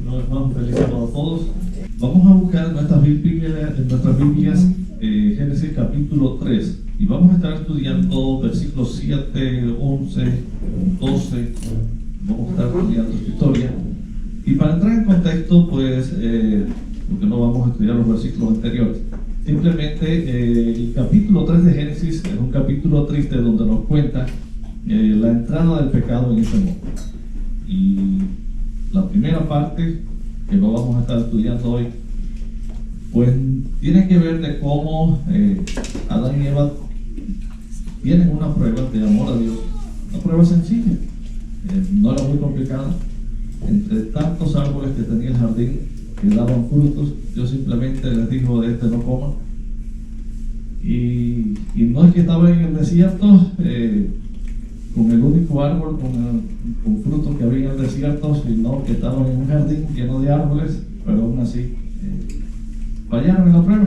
Una vez más, un feliz sábado a todos. Vamos a buscar en nuestras Biblias Génesis capítulo 3 y vamos a estar estudiando versículos 7, 11, 12. Vamos a estar estudiando esta historia. Y para entrar en contexto, pues, porque no vamos a estudiar los versículos anteriores, simplemente el capítulo 3 de Génesis es un capítulo triste donde nos cuenta la entrada del pecado en este mundo. Y la primera parte que lo vamos a estar estudiando hoy, pues tiene que ver de cómo Adán y Eva tienen una prueba de amor a Dios, una prueba sencilla, no era muy complicada. Entre tantos árboles que tenía el jardín que daban frutos, Dios simplemente les dijo: de este no coman. Y no es que estaban en el desierto con el único árbol con frutos que había en el desierto, sino que estaban en un jardín lleno de árboles, pero aún así fallaron en la prueba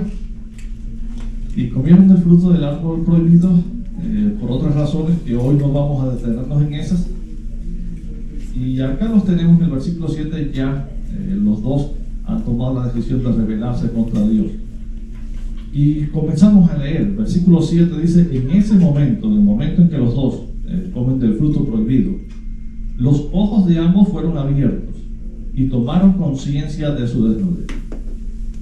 y comieron del fruto del árbol prohibido por otras razones que hoy no vamos a detenernos en esas. Y acá los tenemos en el versículo 7, ya los dos han tomado la decisión de rebelarse contra Dios. Y comenzamos a leer. El versículo 7 dice: en ese momento, en el momento en que los dos comen del fruto prohibido, los ojos de ambos fueron abiertos y tomaron conciencia de su desnudez.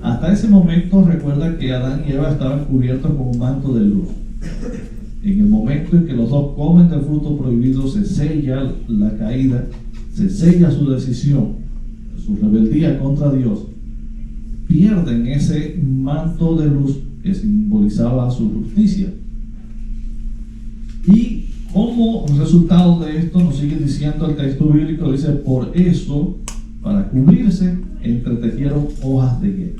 Hasta ese momento recuerda que Adán y Eva estaban cubiertos con un manto de luz. En el momento en que los dos comen del fruto prohibido, se sella la caída, se sella su decisión, su rebeldía contra Dios. Pierden ese manto de luz que simbolizaba su justicia. Y como resultado de esto, nos sigue diciendo el texto bíblico, dice: por eso, para cubrirse, entretejieron hojas de higuera.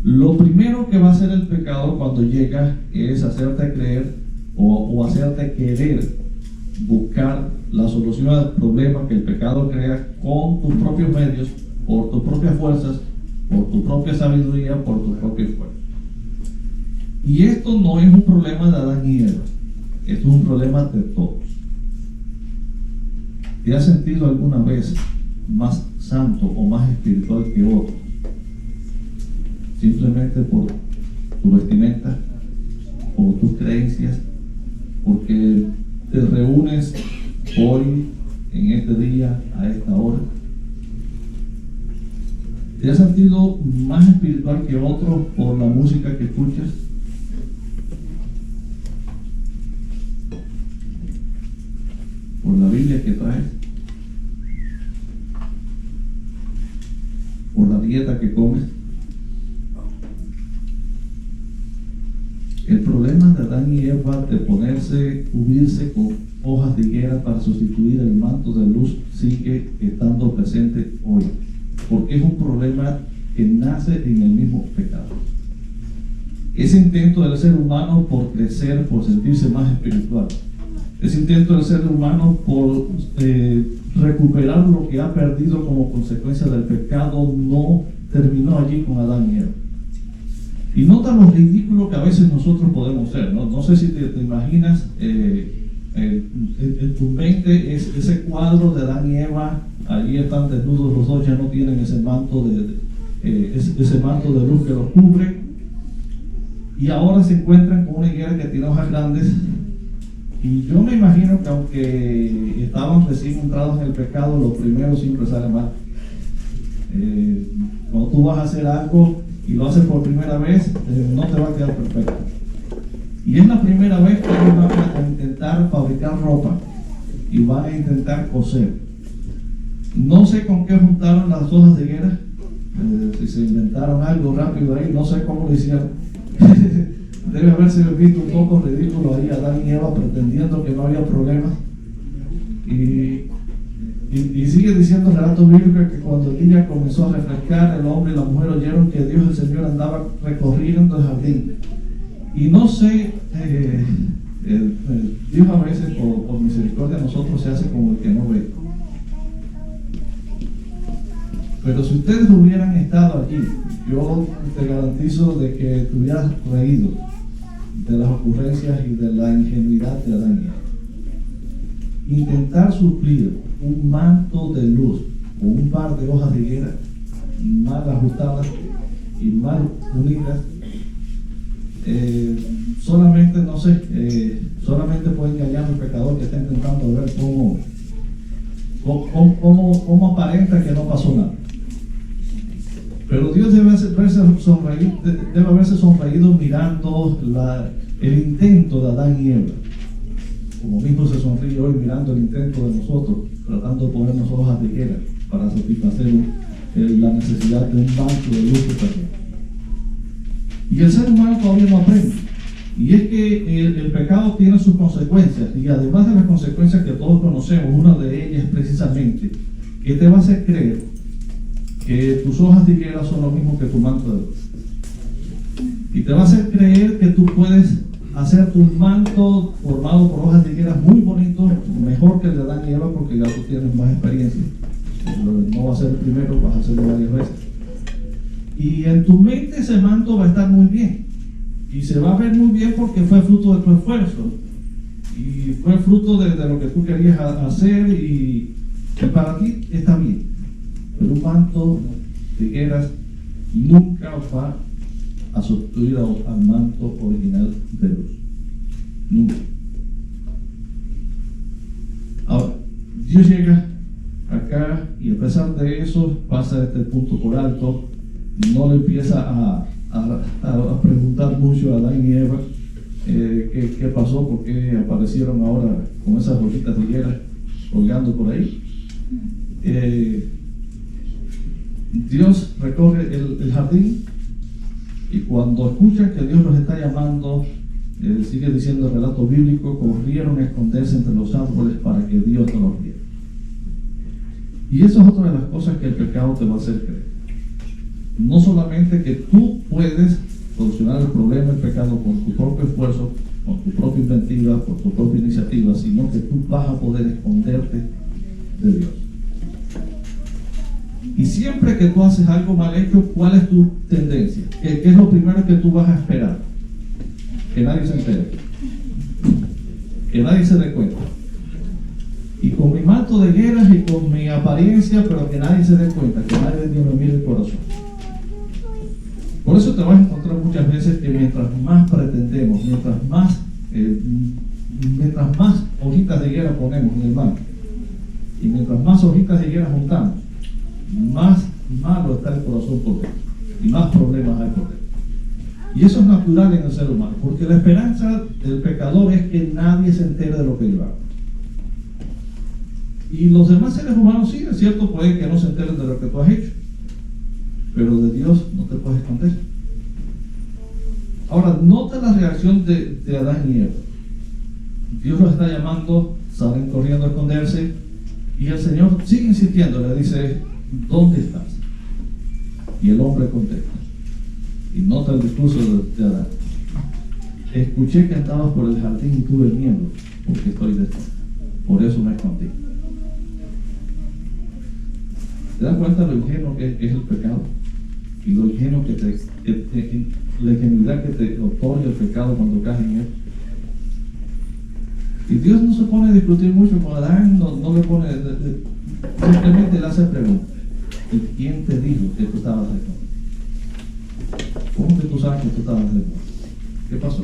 Lo primero que va a hacer el pecado cuando llega es hacerte creer o hacerte querer buscar la solución al problema que el pecado crea con tus propios medios, por tus propias fuerzas, por tu propia sabiduría, por tu propio esfuerzo. Y esto no es un problema de Adán y Eva, esto es un problema de todos. ¿Te has sentido alguna vez más santo o más espiritual que otro? Simplemente por tu vestimenta, por tus creencias, porque te reúnes hoy, en este día, a esta hora. ¿Te has sentido más espiritual que otro por la música que escuchas? ¿Por la Biblia que traes? ¿Por la dieta que comes? El problema de Adán y Eva de cubrirse con hojas de higuera para sustituir el manto de luz sigue estando presente hoy, porque es un problema que nace en el mismo pecado. Ese intento del ser humano por crecer, por sentirse más espiritual, ese intento del ser humano por recuperar lo que ha perdido como consecuencia del pecado, no terminó allí con Adán y Eva. Y nota lo ridículo que a veces nosotros podemos ser, ¿no? No sé si te imaginas en tu mente ese cuadro de Adán y Eva, allí están desnudos los dos, ya no tienen ese manto de luz que los cubre, y ahora se encuentran con una higuera que tiene hojas grandes. Y yo me imagino que aunque estaban recién entrados en el pecado, lo primero siempre sale mal. Cuando tú vas a hacer algo y lo haces por primera vez, no te va a quedar perfecto. Y es la primera vez que ellos van a intentar fabricar ropa y van a intentar coser. No sé con qué juntaron las hojas de higuera, si se inventaron algo rápido ahí, no sé cómo lo hicieron. Debe haberse visto un poco ridículo ahí Adán y Eva pretendiendo que no había problemas. Y sigue diciendo el relato bíblico que cuando el día comenzó a refrescar, el hombre y la mujer oyeron que Dios el Señor andaba recorriendo el jardín. Y no sé, Dios a veces por misericordia a nosotros se hace como el que no ve. Pero si ustedes hubieran estado allí, yo te garantizo de que te hubieras reído de las ocurrencias y de la ingenuidad de Adán y Eva. Intentar suplir un manto de luz con un par de hojas de higuera mal ajustadas y mal unidas, solamente puede engañar al pecador que está intentando ver cómo aparenta que no pasó nada. Pero Dios debe haberse sonreído mirando el intento de Adán y Eva, como mismo se sonríe hoy mirando el intento de nosotros, tratando de ponernos hojas de higuera para satisfacer la necesidad de un banco de luz también. Y el ser humano todavía no aprende. Y es que el pecado tiene sus consecuencias, y además de las consecuencias que todos conocemos, una de ellas es precisamente que te va a hacer creer que tus hojas de higuera son lo mismo que tu manto de luz. Y te va a hacer creer que tú puedes hacer tu manto formado por hojas de higuera muy bonito, mejor que el de Adán y Eva, porque ya tú tienes más experiencia. No va a ser el primero, vas a hacerlo varias veces. Y en tu mente ese manto va a estar muy bien. Y se va a ver muy bien porque fue fruto de tu esfuerzo. Y fue fruto de lo que tú querías hacer, y para ti está bien. Pero un manto de higueras nunca va a sustituir al manto original de luz. Nunca. Ahora, Dios llega acá y a pesar de eso pasa este punto por alto, no le empieza a preguntar mucho a Adán y Eva qué pasó, por qué aparecieron ahora con esas bolitas de higuera colgando por ahí. Dios recorre el jardín, y cuando escuchan que Dios los está llamando, sigue diciendo el relato bíblico, corrieron a esconderse entre los árboles para que Dios no los viera. Y eso es otra de las cosas que el pecado te va a hacer creer. No solamente que tú puedes solucionar el problema del pecado con tu propio esfuerzo, con tu propia inventiva, por tu propia iniciativa, sino que tú vas a poder esconderte de Dios. Y siempre que tú haces algo mal hecho, ¿cuál es tu tendencia? ¿Qué es lo primero que tú vas a esperar? Que nadie se entere, que nadie se dé cuenta. Y con mi manto de higueras y con mi apariencia, pero que nadie se dé cuenta, que nadie me mire el corazón. Por eso te vas a encontrar muchas veces que mientras más pretendemos, mientras más hojitas de higuera ponemos en el manto, y mientras más hojitas de higuera juntamos, más malo está el corazón por dentro y más problemas hay por dentro. Y eso es natural en el ser humano, porque la esperanza del pecador es que nadie se entere de lo que yo hago. Y los demás seres humanos, sí, es cierto, pueden que no se enteren de lo que tú has hecho, pero de Dios no te puedes esconder. Ahora, nota la reacción de Adán y Eva. Dios los está llamando, salen corriendo a esconderse, y el Señor sigue insistiendo, le dice: ¿dónde estás? Y el hombre contesta, y nota el discurso de Adán: escuché que andabas por el jardín y tuve miedo, porque estoy desnudo, por eso me escondí. ¿Te das cuenta lo ingenuo que es el pecado? Y lo ingenuo la ingenuidad que te otorga el pecado cuando caes en él. Y Dios no se pone a discutir mucho con Adán, no le pone, simplemente le hace preguntas. ¿Y quién te dijo que tú estabas desnudo? ¿Cómo que tú sabes que tú estabas desnudo? ¿Qué pasó?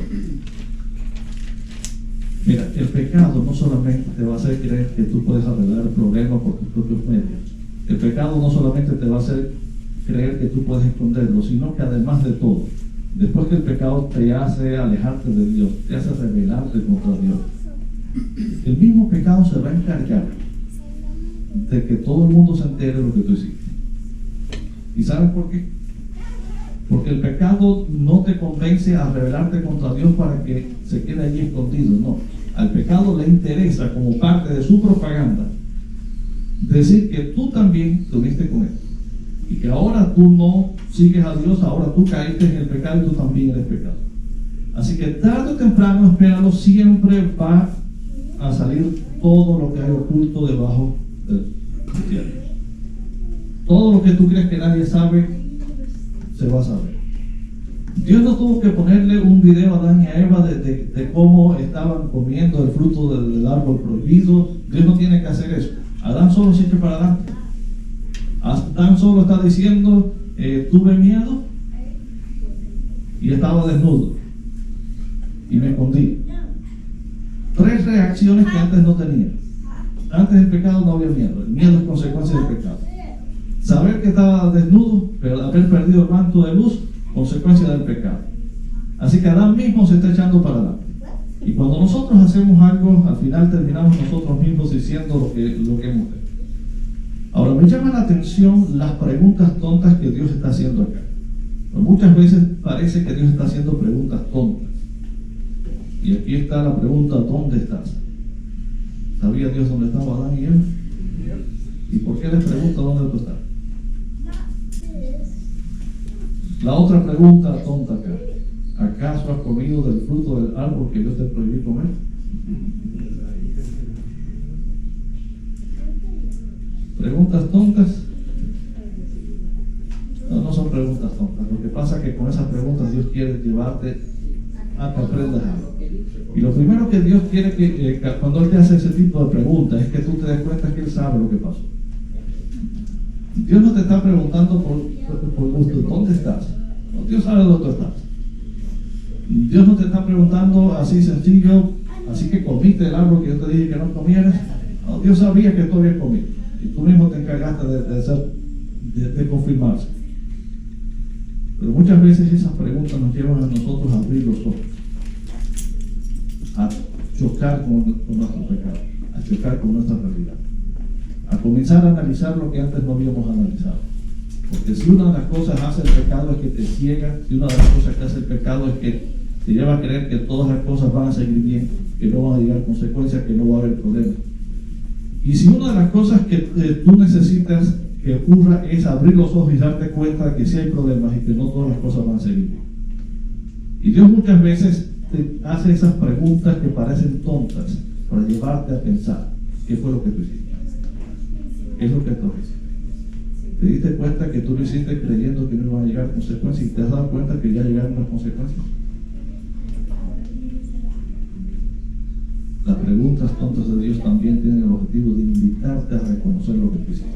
Mira, el pecado no solamente te va a hacer creer que tú puedes arreglar el problema por tus propios medios. El pecado no solamente te va a hacer creer que tú puedes esconderlo, sino que además de todo, después que el pecado te hace alejarte de Dios, te hace rebelarte contra Dios, el mismo pecado se va a encargar de que todo el mundo se entere de lo que tú hiciste. ¿Y sabes por qué? Porque el pecado no te convence a rebelarte contra Dios para que se quede allí escondido, no. Al pecado le interesa, como parte de su propaganda, decir que tú también tuviste con él, y que ahora tú no sigues a Dios, ahora tú caíste en el pecado y tú también eres pecado. Así que tarde o temprano, espéralo, siempre va a salir todo lo que hay oculto debajo del cielo. Todo lo que tú crees que nadie sabe, se va a saber. Dios no tuvo que ponerle un video a Adán y a Eva de cómo estaban comiendo el fruto del árbol prohibido. Dios no tiene que hacer eso. Adán solo se echa para adelante. Tan solo está diciendo, tuve miedo y estaba desnudo y me escondí. 3 reacciones que antes no tenía. Antes del pecado no había miedo. El miedo es consecuencia del pecado. Saber que estaba desnudo, pero haber perdido el manto de luz, consecuencia del pecado. Así que Adán mismo se está echando para adelante. Y cuando nosotros hacemos algo, al final terminamos nosotros mismos diciendo lo que hemos hecho. Ahora, me llama la atención las preguntas tontas que Dios está haciendo acá. Pero muchas veces parece que Dios está haciendo preguntas tontas. Y aquí está la pregunta, ¿dónde estás? ¿Sabía Dios dónde estaba Adán y Eva? ¿Y por qué les pregunta dónde tú estás? La otra pregunta tonta acá. ¿Acaso has comido del fruto del árbol que yo te prohibí comer? ¿Preguntas tontas? No, no son preguntas tontas. Lo que pasa es que con esas preguntas Dios quiere llevarte a que aprendas algo. Y lo primero que Dios quiere que cuando Él te hace ese tipo de preguntas es que tú te des cuenta que Él sabe lo que pasó. Dios no te está preguntando por gusto, ¿dónde estás? No, Dios sabe dónde tú estás. Dios no te está preguntando así sencillo, así que comiste el árbol que yo te dije que no comieras. No, Dios sabía que tú habías comido y tú mismo te encargaste de confirmarse. Pero muchas veces esas preguntas nos llevan a nosotros a abrir los ojos, a chocar con nuestro pecado, a chocar con nuestra realidad, a comenzar a analizar lo que antes no habíamos analizado. Porque si una de las cosas hace el pecado es que te ciega, si una de las cosas que hace el pecado es que te lleva a creer que todas las cosas van a seguir bien, que no van a llegar consecuencias, que no va a haber problemas. Y si una de las cosas que tú necesitas que ocurra es abrir los ojos y darte cuenta de que sí hay problemas y que no todas las cosas van a seguir bien. Y Dios muchas veces te hace esas preguntas que parecen tontas para llevarte a pensar qué fue lo que tú hiciste, qué es lo que tú hiciste. Te diste cuenta que tú lo hiciste creyendo que no iban a llegar consecuencias y te has dado cuenta que ya llegaron las consecuencias. Las preguntas tontas de Dios también tienen el objetivo de invitarte a reconocer lo que tú hiciste.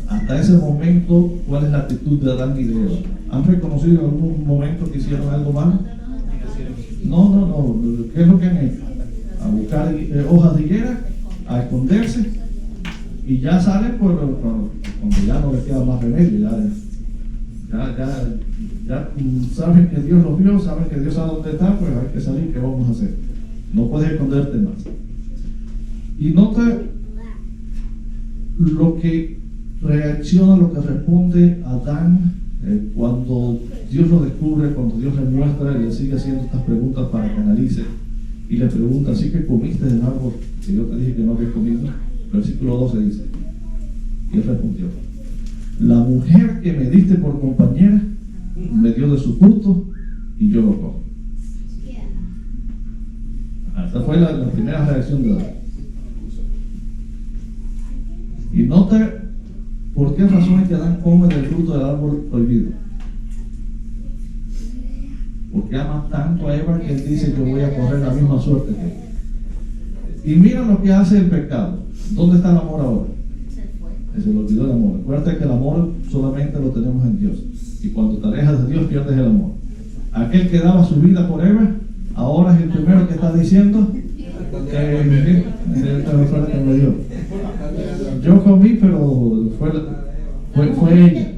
Hasta ese momento, ¿cuál es la actitud de Adán y de Eva? ¿Han reconocido en algún momento que hicieron algo malo? No. ¿Qué es lo que han hecho? A buscar hojas de higuera, a esconderse, y ya salen cuando ya no les queda más remedio. Ya saben que Dios los vio, saben que Dios sabe dónde está, pues hay que salir, ¿qué vamos a hacer? No puedes esconderte más. Y nota lo que reacciona, lo que responde Adán cuando Dios lo descubre, cuando Dios le muestra y le sigue haciendo estas preguntas para que analice. Y le pregunta, ¿así que comiste del árbol que yo te dije que no había comido? Versículo 12 dice, y él respondió, la mujer que me diste por compañera me dio de su fruto y yo lo como. Esta fue la primera reacción de Adán. Y nota por qué razón es que Adán come del fruto del árbol prohibido. Porque ama tanto a Eva que él dice, yo voy a correr la misma suerte que él. Y mira lo que hace el pecado. ¿Dónde está el amor ahora? Se le olvidó el amor. Acuérdate que el amor solamente lo tenemos en Dios. Y cuando te alejas de Dios pierdes el amor. Aquel que daba su vida por Eva, ahora es el primero que está diciendo que me dio. Yo comí, pero fue ella.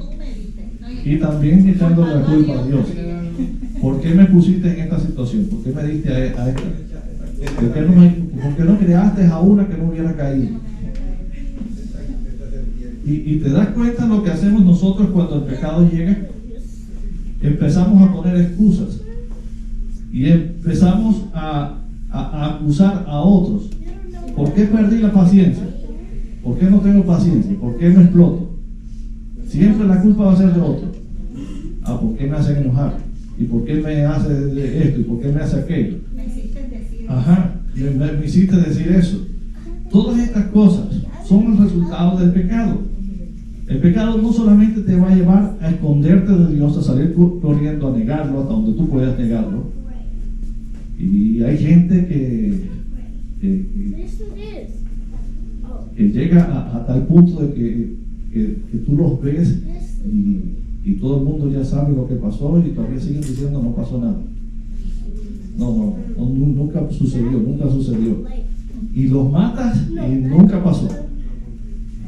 Y también echándole la culpa a Dios. ¿Por qué me pusiste en esta situación? ¿Por qué me diste a esta? ¿Por qué no creaste a una que no hubiera caído? Y te das cuenta lo que hacemos nosotros cuando el pecado llega. Empezamos a poner excusas y empezamos a acusar a otros. ¿Por qué perdí la paciencia? ¿Por qué no tengo paciencia? ¿Por qué me exploto? Siempre la culpa va a ser de otro. ¿Por qué me hacen enojar? ¿Y por qué me hace esto? ¿Y por qué me hace aquello? Me hiciste decir me hiciste decir eso. Todas estas cosas son el resultado del pecado. El pecado no solamente te va a llevar a esconderte de Dios, a salir corriendo, a negarlo hasta donde tú puedas negarlo. Y hay gente que llega a tal punto de que que tú los ves y todo el mundo ya sabe lo que pasó y todavía siguen diciendo no pasó nada. No, nunca sucedió. Y los matas y nunca pasó.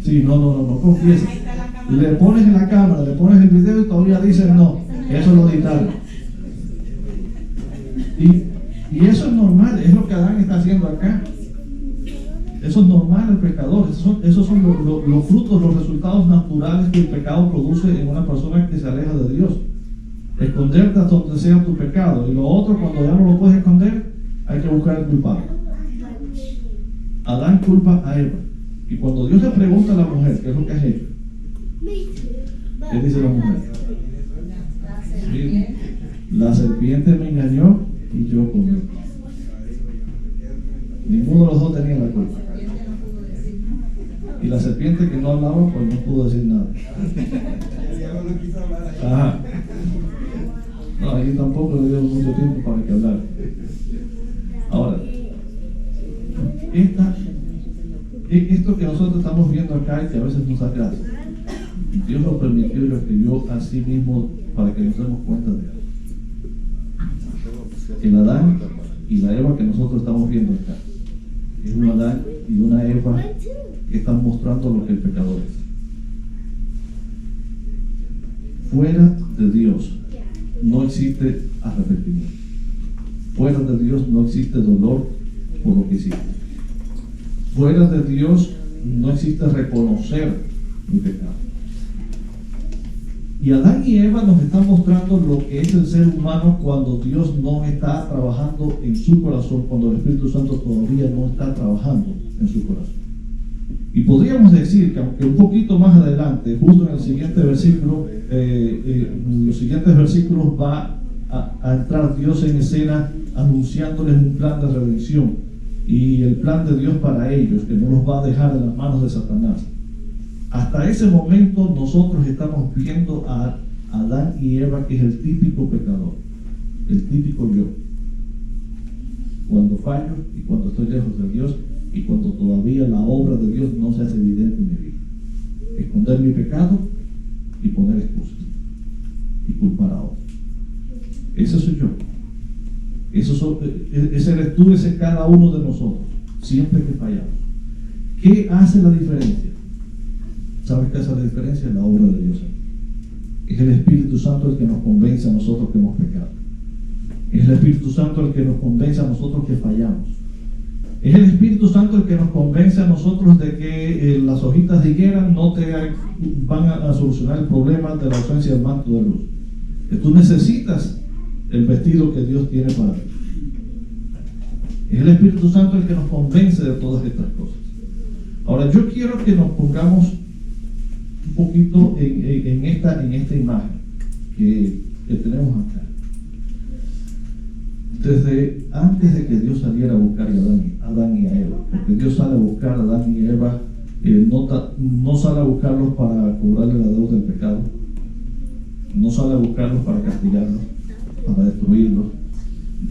Sí, no confieses. Le pones en la cámara, le pones el video y todavía dicen no, eso lo editaron. Y eso es normal, es lo que Adán está haciendo acá. Eso es normal el pecador, esos son los frutos, los resultados naturales que el pecado produce en una persona que se aleja de Dios. Esconderte hasta donde sea tu pecado. Y lo otro, cuando ya no lo puedes esconder, hay que buscar el culpable. Adán culpa a Eva. Y cuando Dios le pregunta a la mujer, ¿qué es lo que has hecho? ¿Qué dice la mujer? Sí, la serpiente me engañó y yo comí. Ninguno de los dos tenía la culpa. Y la serpiente que no hablaba, pues no pudo decir nada. Ajá. No, ahí tampoco le dio mucho tiempo para que hablara. Ahora, esto que nosotros estamos viendo acá y que a veces nos agrada, Dios lo permitió y lo escribió así mismo para que nos demos cuenta de él. El Adán y la Eva que nosotros estamos viendo acá es un Adán y una Eva que están mostrando lo que el pecador es. Fuera de Dios no existe arrepentimiento. Fuera de Dios no existe dolor por lo que hiciste. Fuera de Dios no existe reconocer mi pecado. Y Adán y Eva nos están mostrando lo que es el ser humano cuando Dios no está trabajando en su corazón, cuando el Espíritu Santo todavía no está trabajando en su corazón. Y podríamos decir que aunque un poquito más adelante, justo en el siguiente versículo, en los siguientes versículos va a entrar Dios en escena anunciándoles un plan de redención y el plan de Dios para ellos, que no los va a dejar en las manos de Satanás. Hasta ese momento nosotros estamos viendo a Adán y Eva, que es el típico pecador, el típico yo. Cuando fallo y cuando estoy lejos de Dios y cuando todavía la obra de Dios no se hace evidente en mi vida. Esconder mi pecado y poner excusas y culpar a otros. Ese soy yo. Ese eres tú, ese es cada uno de nosotros, siempre que fallamos. ¿Qué hace la diferencia? ¿Sabes qué hace la diferencia? La obra de Dios. Es el Espíritu Santo el que nos convence a nosotros que hemos pecado. Es el Espíritu Santo el que nos convence a nosotros que fallamos. Es el Espíritu Santo el que nos convence a nosotros de que las hojitas de higuera no te van a solucionar el problema de la ausencia del manto de luz. Que tú necesitas el vestido que Dios tiene para ti. Es el Espíritu Santo el que nos convence de todas estas cosas. Ahora, yo quiero que nos pongamos un poquito en esta imagen que tenemos acá. Desde antes de que Dios saliera a buscar a Adán y a Eva, porque Dios sale a buscar a Adán y a Eva, no sale a buscarlos para cobrarle la deuda del pecado, no sale a buscarlos para castigarlos, para destruirlos.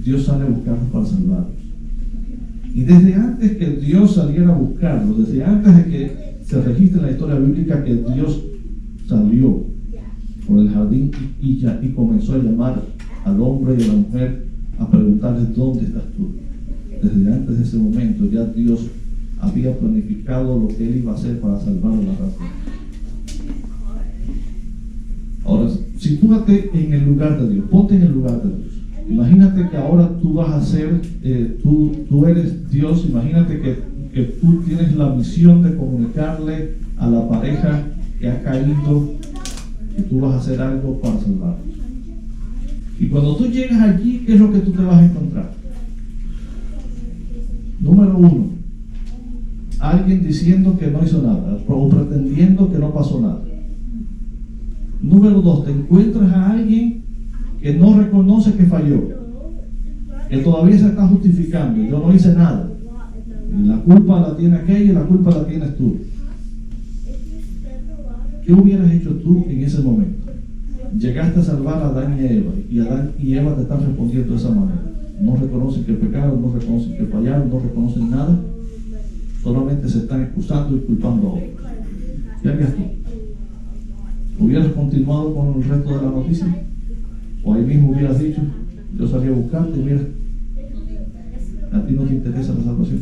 Dios sale a buscarlos para salvarlos. Y desde antes que Dios saliera a buscarlos, desde antes de que se registre en la historia bíblica que Dios salió por el jardín y comenzó a llamar al hombre y a la mujer a preguntarles ¿dónde estás tú? Desde antes de ese momento ya Dios había planificado lo que Él iba a hacer para salvar a la raza. Ahora, sitúate en el lugar de Dios, ponte en el lugar de Dios. Imagínate que ahora tú vas a ser, tú eres Dios. Imagínate que tú tienes la misión de comunicarle a la pareja que ha caído que tú vas a hacer algo para salvarlos. Y cuando tú llegas allí, ¿qué es lo que tú te vas a encontrar? Número uno, alguien diciendo que no hizo nada o pretendiendo que no pasó nada. Número dos, te encuentras a alguien que no reconoce que falló, que todavía se está justificando. Yo no hice nada. Y la culpa la tiene aquella y la culpa la tienes tú. ¿Qué hubieras hecho tú en ese momento? Llegaste a salvar a Adán y a Eva, y Adán y Eva te están respondiendo de esa manera. No reconocen que pecaron, no reconocen que fallaron, no reconocen nada, solamente se están excusando y culpando a otros. ¿Qué harías tú? ¿Hubieras continuado con el resto de la noticia? ¿O ahí mismo hubieras dicho, yo salí a buscarte y mira, a ti no te interesa la salvación?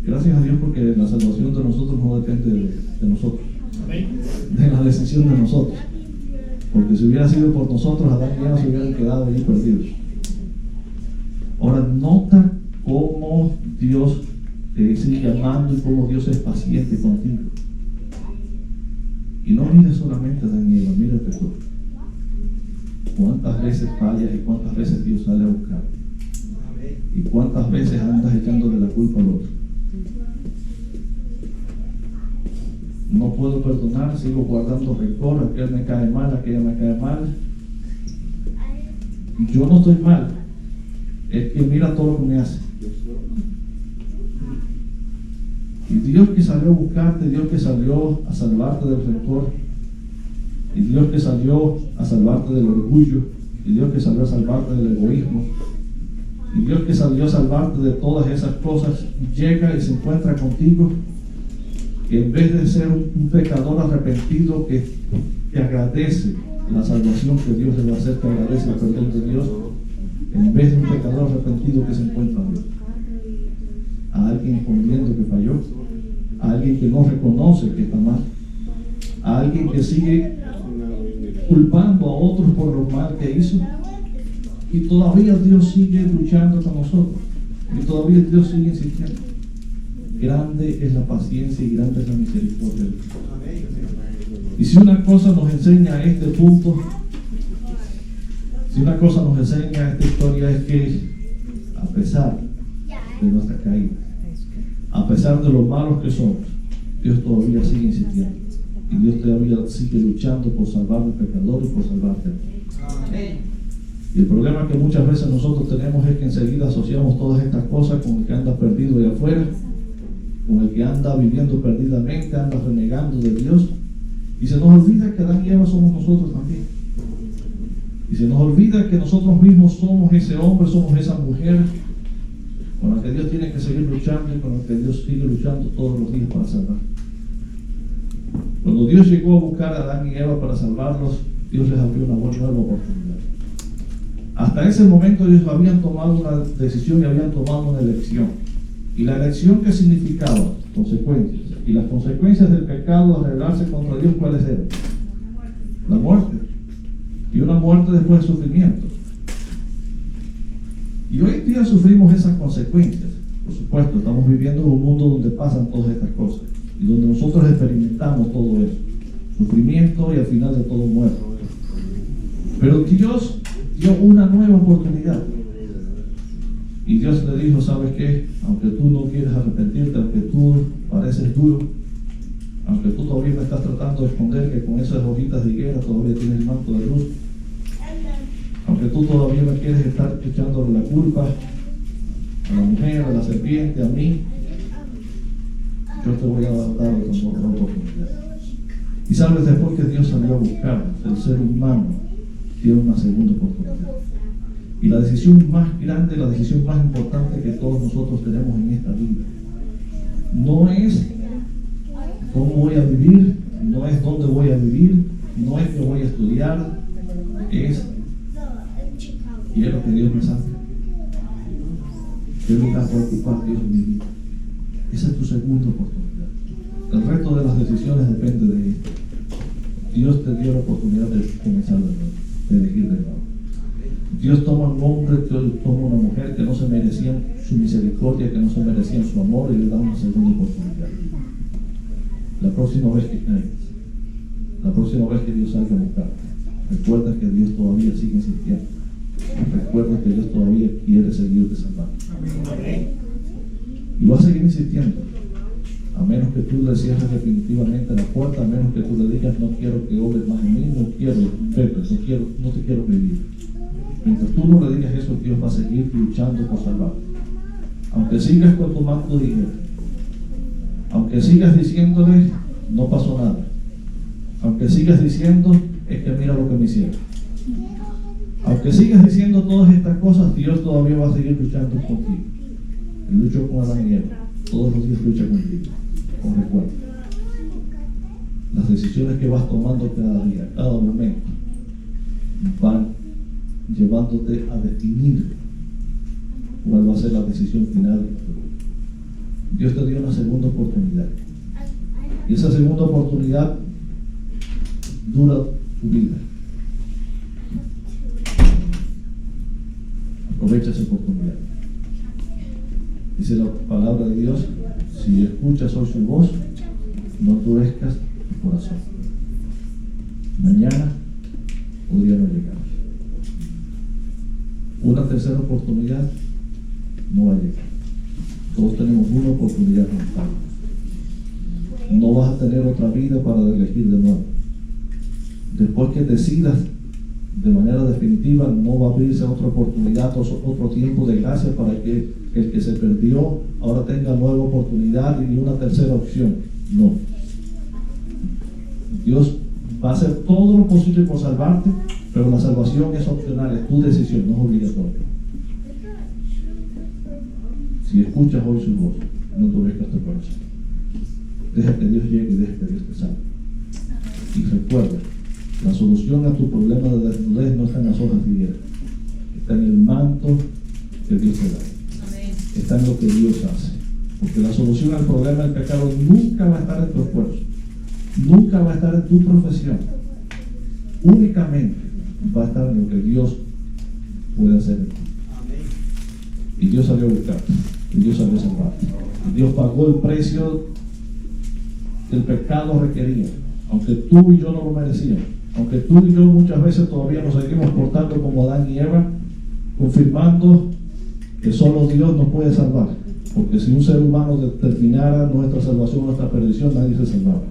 Gracias a Dios, porque la salvación de nosotros no depende de nosotros, de la decisión de nosotros. Porque si hubiera sido por nosotros, Adán y Eva se hubieran quedado ahí perdidos. Ahora, nota cómo Dios te sigue llamando y cómo Dios es paciente contigo. Y no mires solamente a Adán y Eva, mírate tú. ¿Cuántas veces fallas y cuántas veces Dios sale a buscar? ¿Y cuántas veces andas echándole la culpa al otro? No puedo perdonar, sigo guardando rencor, aquel me cae mal, aquella me cae mal. Yo no estoy mal, es que mira todo lo que me hace. Y Dios que salió a buscarte, Dios que salió a salvarte del rencor, y Dios que salió a salvarte del orgullo, y Dios que salió a salvarte del egoísmo, y Dios que salió a salvarte de todas esas cosas, llega y se encuentra contigo, que en vez de ser un pecador arrepentido que agradece la salvación que Dios le va a hacer, que agradece el perdón de Dios, en vez de un pecador arrepentido que se encuentra a Dios, a alguien escondiendo que falló, a alguien que no reconoce que está mal, a alguien que sigue culpando a otros por lo mal que hizo, y todavía Dios sigue luchando con nosotros, y todavía Dios sigue insistiendo. Grande es la paciencia y grande es la misericordia de Dios. Y si una cosa nos enseña a este punto, si una cosa nos enseña esta historia, es que a pesar de nuestra caída, a pesar de lo malos que somos, Dios todavía sigue insistiendo, y Dios todavía sigue luchando por salvar al pecador y por salvarte a ti. Y el problema que muchas veces nosotros tenemos es que enseguida asociamos todas estas cosas con el que anda perdido allá afuera, con el que anda viviendo perdidamente, anda renegando de Dios, y se nos olvida que Adán y Eva somos nosotros también. Y se nos olvida que nosotros mismos somos ese hombre, somos esa mujer con la que Dios tiene que seguir luchando y con la que Dios sigue luchando todos los días para salvar. Cuando Dios llegó a buscar a Adán y Eva para salvarlos, Dios les abrió una nueva oportunidad. Hasta ese momento ellos habían tomado una decisión y habían tomado una elección. Y la elección, que significaba consecuencias, y las consecuencias del pecado de rebelarse contra Dios, ¿cuáles eran? La muerte, y una muerte después de sufrimiento. Y hoy en día sufrimos esas consecuencias. Por supuesto, estamos viviendo en un mundo donde pasan todas estas cosas, y donde nosotros experimentamos todo eso, sufrimiento y al final de todo muerte. Pero Dios dio una nueva oportunidad. Y Dios le dijo, ¿sabes qué? Aunque tú no quieres arrepentirte, aunque tú pareces duro, aunque tú todavía me estás tratando de esconder que con esas hojitas de higuera todavía tienes el manto de luz, aunque tú todavía me quieres estar echándole la culpa a la mujer, a la serpiente, a mí, yo te voy a dar otra oportunidad. Y sabes, después que Dios salió a buscar, el ser humano tiene una segunda oportunidad. Y la decisión más grande, la decisión más importante que todos nosotros tenemos en esta vida, no es cómo voy a vivir, no es dónde voy a vivir, no es que voy a estudiar, es quiero que Dios me salve. ¿Qué lugar va a ocupar Dios en mi vida? Esa es tu segunda oportunidad. El resto de las decisiones depende de esto. Dios te dio la oportunidad de comenzar de nuevo, de elegir de nuevo. Dios toma un hombre, Dios toma una mujer que no se merecían su misericordia, que no se merecían su amor, y le da una segunda oportunidad. La próxima vez que caigas, la próxima vez que Dios salga a buscarte, recuerda que Dios todavía sigue insistiendo. Recuerda que Dios todavía quiere seguirte salvando. Y va a seguir insistiendo, a menos que tú le cierres definitivamente la puerta, a menos que tú le digas, no quiero que obres más en mí, no quiero verte, no te quiero vivir. Mientras tú no le digas eso, Dios va a seguir luchando por salvarte. Aunque sigas con tu manto de higuera, aunque sigas diciéndole, no pasó nada, aunque sigas diciendo, es que mira lo que me hicieron, aunque sigas diciendo todas estas cosas, Dios todavía va a seguir luchando contigo. Él luchó con Adán y Eva, todos los días lucha contigo, con recuerdo. las decisiones que vas tomando cada día, cada momento, van llevándote a definir cuál va a ser la decisión final. Dios te dio una segunda oportunidad. Y esa segunda oportunidad dura tu vida. Aprovecha esa oportunidad. Dice la palabra de Dios: si escuchas hoy su voz, no endurezcas tu corazón. Mañana podría no llegar. Una tercera oportunidad no va a llegar. Todos tenemos una oportunidad mental. No vas a tener otra vida para elegir de nuevo. Después que decidas de manera definitiva, no va a abrirse otra oportunidad, otro tiempo de gracia para que el que se perdió ahora tenga nueva oportunidad y una tercera opción. No. Dios va a hacer todo lo posible por salvarte, pero la salvación es opcional, es tu decisión, no es obligatoria. Si escuchas hoy su voz, no endurezcas tu corazón. Deja que Dios llegue y deja que Dios te salve. Y recuerda, la solución a tu problema de desnudez no está en las hojas de higuera, está en el manto que Dios te da. Está en lo que Dios hace. Porque la solución al problema del pecado nunca va a estar en tu esfuerzo, nunca va a estar en tu profesión. Únicamente va a estar en lo que Dios puede hacer en ti. Y Dios salió a buscarte, y Dios salió a salvarte. Y Dios pagó el precio que el pecado requería, aunque tú y yo no lo merecíamos. Aunque tú y yo muchas veces todavía nos seguimos portando como Adán y Eva, confirmando que solo Dios nos puede salvar. Porque si un ser humano determinara nuestra salvación, nuestra perdición, nadie se salvaba.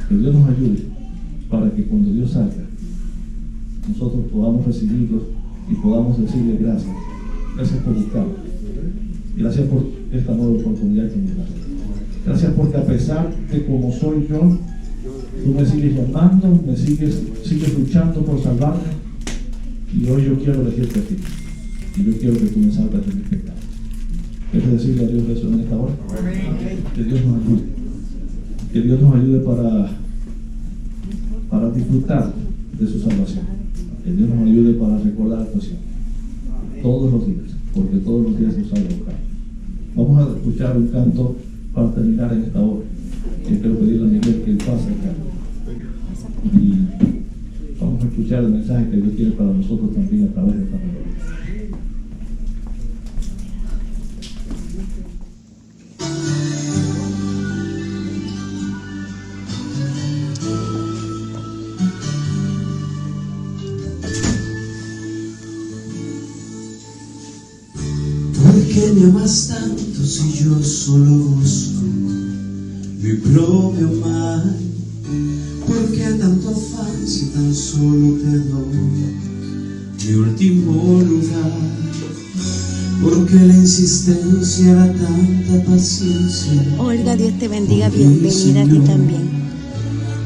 Que Dios nos ayude para que cuando Dios salga, nosotros podamos recibirlo y podamos decirle gracias. Gracias por buscarlo. Gracias por esta nueva oportunidad que nos da. Gracias porque a pesar de como soy yo, tú me sigues llamando, sigues luchando por salvarme, y hoy yo quiero elegirte a ti. Y yo quiero que tú me salves de mis pecados. ¿Quieres decirle a Dios eso en esta hora? Que Dios nos ayude. Que Dios nos ayude para disfrutar de su salvación. Que Dios nos ayude para recordar la actuación. Todos los días, porque todos los días nos sale a buscar. Vamos a escuchar un canto para terminar en esta hora. Yo quiero pedirle a Miguel que pase acá. Y vamos a escuchar el mensaje que Dios tiene para nosotros también a través de esta melodía. ¿Por qué me amas tanto si yo solo busco mi propio mal? ¿Por qué tanto afán si tan solo te doy mi último lugar? ¿Por qué la insistencia, la tanta paciencia? Olga, Dios te bendiga, bienvenida a ti también.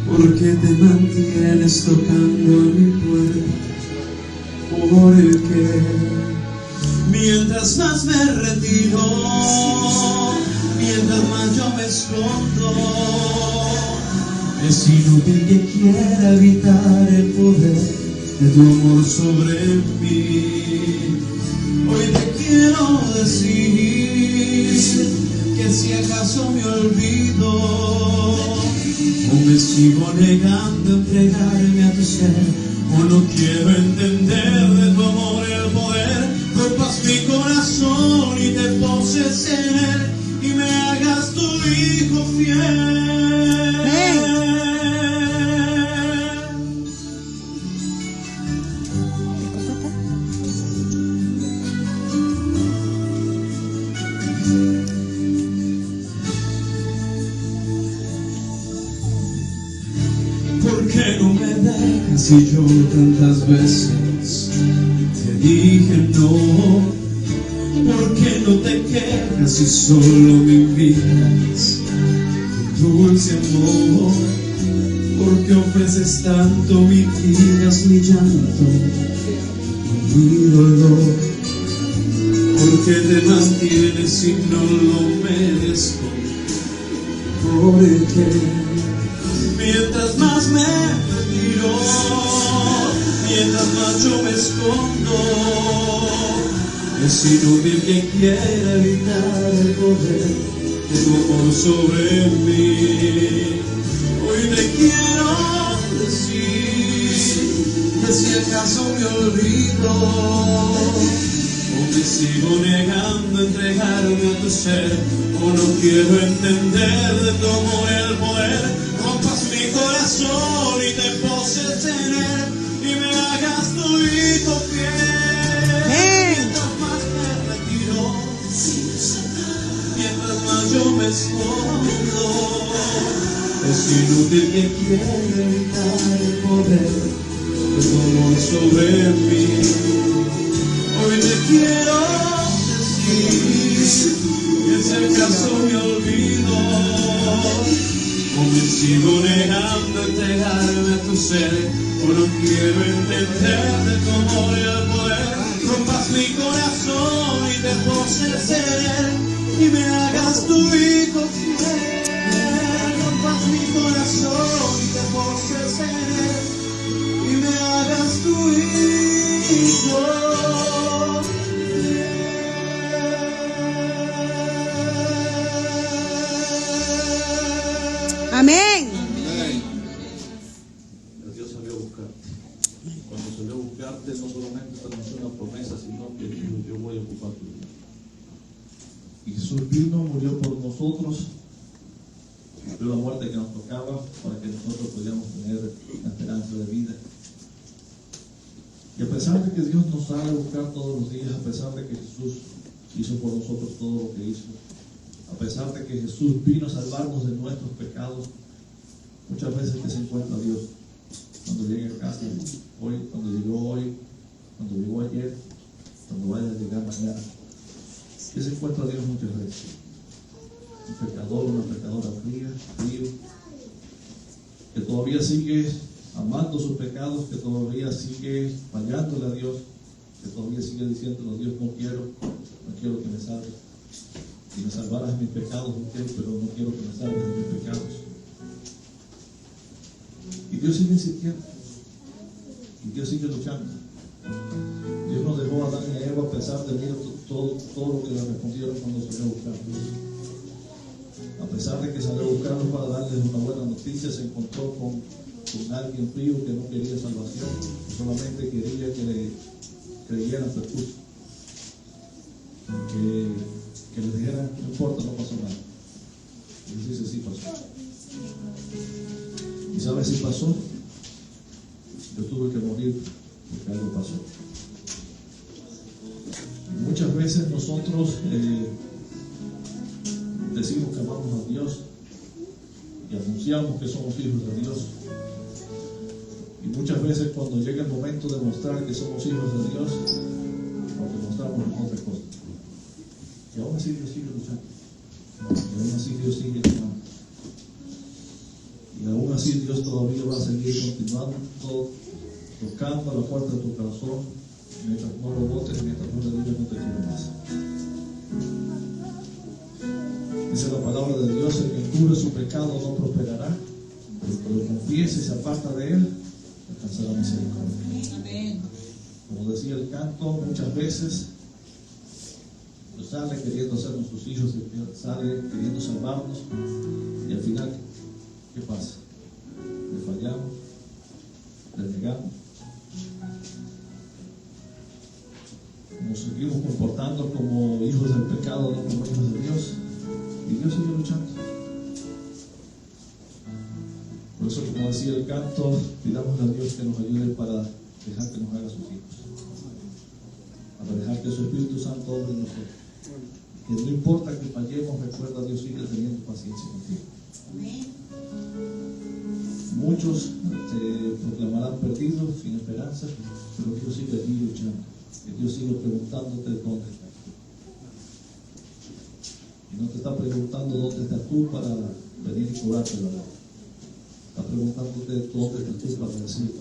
¿Por qué te mantienes tocando mi puerta? ¿Por el qué? Mientras más me retiro, mientras más yo me escondo, es inútil que quiera evitar el poder de tu amor sobre mí. Hoy te quiero decir que si acaso me olvido o me sigo negando a entregarme a tu ser, o no quiero entender de tu amor el poder, rompas mi corazón y te poses en él y me hagas tu hijo fiel. ¿Por qué no me dejas si yo tantas veces te dije no? ¿Por qué no te quejas si solo me invitas con dulce amor? ¿Por qué ofreces tanto, mitigas mi llanto, mi dolor? ¿Por qué te mantienes si no lo merezco? Porque mientras más me retiro, mientras más yo me escondo, es inútil quien quiera evitar el poder de tu amor sobre mí. Hoy te quiero decir que si acaso me olvido o me sigo negando a entregarme a tu ser, o no quiero entender de tu amor el poder, rompas mi corazón y te poses en él y me hagas tu hijo fiel. Mientras más me retiro, mientras más yo me escondo, es inútil que quiera evitar el poder de tu amor sobre mí. Hoy te quiero decir que si acaso me olvido o me sigo negando a entregarme a tu ser, o no quiero entender de tu amor y el poder, rompas mi corazón y te poses en él y me hagas tu hijo fiel. Rompas mi corazón y te poses en él y me hagas tu hijo. Amén. Dios salió a buscarte. Cuando salió a buscarte, no solamente te anunció una promesa, sino que dijo: yo voy a ocupar tu vida. Y Jesús vino, murió por nosotros, sufrió la muerte que nos tocaba para que nosotros pudiéramos tener la esperanza de vida. Y a pesar de que Dios nos sale a buscar todos los días, a pesar de que Jesús hizo por nosotros todo lo que hizo, a pesar de que Jesús vino a salvarnos de nuestros pecados, muchas veces que se encuentra Dios cuando llegue a casa hoy, cuando llegó ayer, cuando vaya a llegar mañana. Que se encuentra Dios muchas veces. Un pecador, una pecadora frío, que todavía sigue amando sus pecados, que todavía sigue fallándole a Dios, que todavía sigue diciéndole: Dios, no quiero que me salves. Si me salvaras de mis pecados, pero no quiero que me salves de mis pecados. Y Dios sigue insistiendo. Y Dios sigue luchando. Dios nos dejó a Adán y a Eva a pesar de todo lo que le respondieron cuando salió a buscarlos. A pesar de que salió a buscarlos para darles una buena noticia, se encontró con alguien frío que no quería salvación, solamente quería que le creyeran su excusa. Que les dijeran: no importa, no pasó nada. Y Dios dice: sí pasó. ¿Y sabes si pasó? Yo tuve que morir porque algo pasó. Y muchas veces nosotros decimos que amamos a Dios y anunciamos que somos hijos de Dios. Y muchas veces cuando llega el momento de mostrar que somos hijos de Dios, nos demostramos otra cosa. Y aún así Dios sigue luchando. Y aún así Dios sigue amando. Y aún así Dios todavía va a seguir continuando, tocando a la puerta de tu corazón, mientras no lo botes, mientras no le digas: no te quiero más. Dice la palabra de Dios: el que encubre su pecado no prosperará, pero el que lo confiese y se aparta de él, alcanzará misericordia. Amén. Como decía el canto, muchas veces Dios sale queriendo ser nuestros hijos, sale queriendo salvarnos, y al final, ¿qué pasa? Le fallamos, le negamos, nos seguimos comportando como hijos del pecado, no como hijos de Dios, y Dios sigue luchando. Por eso, como decía el canto, pidamos a Dios que nos ayude para dejar que nos haga sus hijos, para dejar que su Espíritu Santo obre en nosotros. Que no importa que fallemos, recuerda, Dios sigue teniendo paciencia contigo. Muchos se proclamarán perdidos, sin esperanza, pero Dios sigue allí luchando. Que Dios sigue preguntándote dónde estás tú. Y no te está preguntando dónde estás tú para venir y cobrarte la verdad. Está preguntándote dónde estás tú para decirte: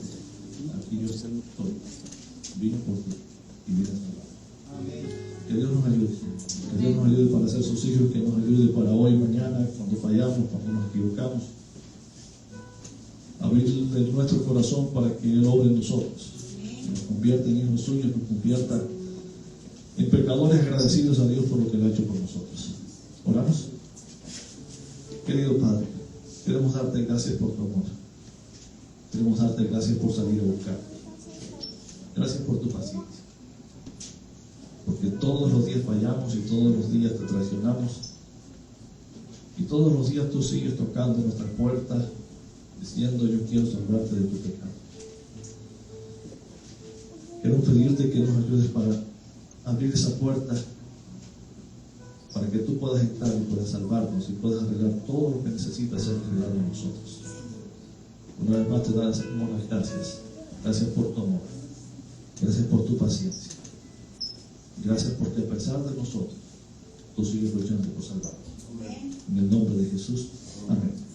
aquí yo estoy, vine por ti y vine a salvar. Amén. Que Dios nos ayude. Que Dios nos ayude para ser sus hijos, que nos ayude para hoy, mañana, cuando fallamos, cuando nos equivocamos. Abrirle nuestro corazón para que Él obre en nosotros. Nos convierta en hijos suyos, nos convierta en pecadores agradecidos a Dios por lo que Él ha hecho por nosotros. ¿Oramos? Querido Padre, queremos darte gracias por tu amor. Queremos darte gracias por salir a buscar. Gracias por tu paciencia. Porque todos los días fallamos y todos los días te traicionamos. Y todos los días tú sigues tocando nuestras puertas, diciendo: yo quiero salvarte de tu pecado. Quiero pedirte que nos ayudes para abrir esa puerta, para que tú puedas entrar y puedas salvarnos y puedas arreglar todo lo que necesita ser arreglado en nosotros. Una vez más te damos las gracias. Gracias por tu amor. Gracias por tu paciencia. Gracias porque a pesar de nosotros, tú sigues luchando por salvarnos. En el nombre de Jesús. Amén.